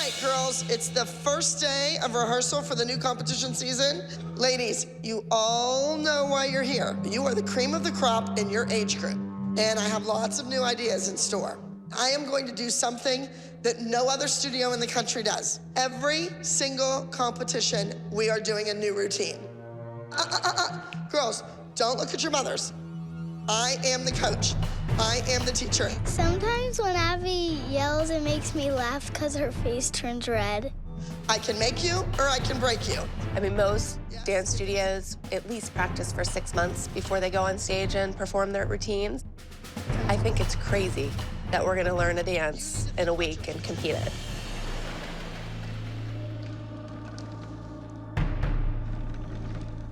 right, girls, it's the first day of rehearsal for the new competition season. Ladies, you all know why you're here. You are the cream of the crop in your age group, and I have lots of new ideas in store. I am going to do something that no other studio in the country does. Every single competition, we are doing a new routine. Girls, don't look at your mothers. I am the coach. I am the teacher. Sometimes when Abby yells, it makes me laugh because her face turns red. I can make you or I can break you. I mean, most dance studios at least practice for 6 months before they go on stage and perform their routines. I think it's crazy that we're gonna learn a dance in a week and compete it.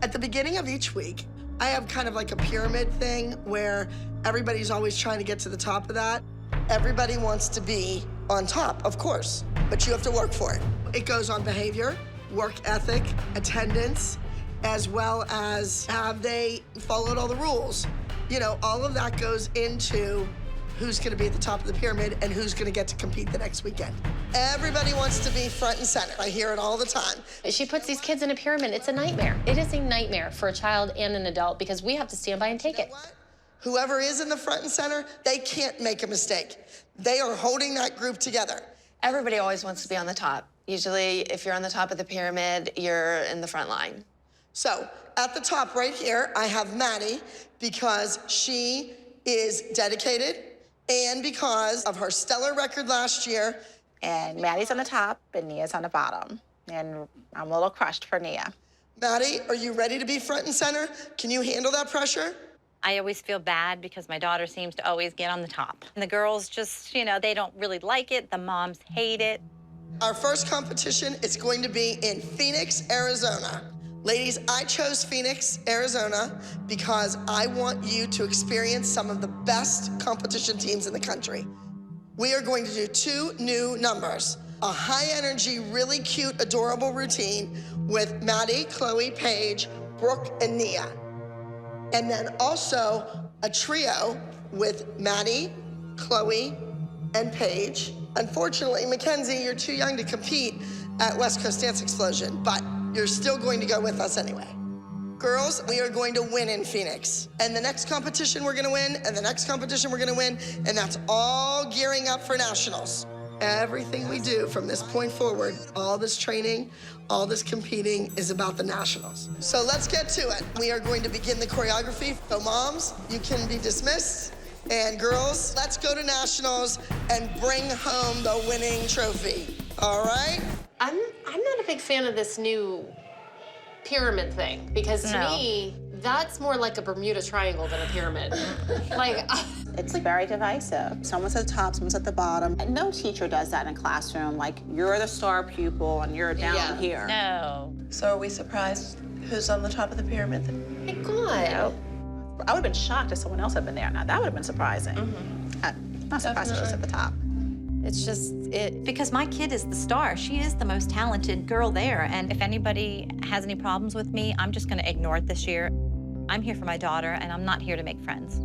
At the beginning of each week, I have kind of like a pyramid thing where everybody's always trying to get to the top of that. Everybody wants to be on top, of course, but you have to work for it. It goes on behavior, work ethic, attendance, as well as have they followed all the rules. You know, all of that goes into who's gonna be at the top of the pyramid and who's gonna get to compete the next weekend. Everybody wants to be front and center. I hear it all the time. She puts these kids in a pyramid. It's a nightmare. It is a nightmare for a child and an adult because we have to stand by and take it. What? Whoever is in the front and center, they can't make a mistake. They are holding that group together. Everybody always wants to be on the top. Usually, if you're on the top of the pyramid, you're in the front line. So at the top right here, I have Maddie because she is dedicated and because of her stellar record last year. And Maddie's on the top and Nia's on the bottom. And I'm a little crushed for Nia. Maddie, are you ready to be front and center? Can you handle that pressure? I always feel bad because my daughter seems to always get on the top. And the girls just, you know, they don't really like it. The moms hate it. Our first competition is going to be in Phoenix, Arizona. Ladies, I chose Phoenix, Arizona because I want you to experience some of the best competition teams in the country. We are going to do 2 new numbers. A high-energy, really cute, adorable routine with Maddie, Chloe, Paige, Brooke, and Nia. And then also a trio with Maddie, Chloe, and Paige. Unfortunately, Mackenzie, you're too young to compete at West Coast Dance Explosion, but you're still going to go with us anyway. Girls, we are going to win in Phoenix. And the next competition we're gonna win, and the next competition we're gonna win, and that's all gearing up for nationals. Everything we do from this point forward, all this training, all this competing is about the nationals. So let's get to it. We are going to begin the choreography. So moms, you can be dismissed. And girls, let's go to nationals and bring home the winning trophy. All right? I'm not a big fan of this new pyramid thing because to me, that's more like a Bermuda Triangle than a pyramid. Like, It's very divisive. Someone's at the top, someone's at the bottom. And no teacher does that in a classroom. Like, you're the star pupil and you're down here. No. So are we surprised who's on the top of the pyramid? my God. I would have been shocked if someone else had been there. Now, that would have been surprising. I'm not surprised she's at the top. It's just, because my kid is the star. She is the most talented girl there. And if anybody has any problems with me, I'm just gonna ignore it this year. I'm here for my daughter, and I'm not here to make friends.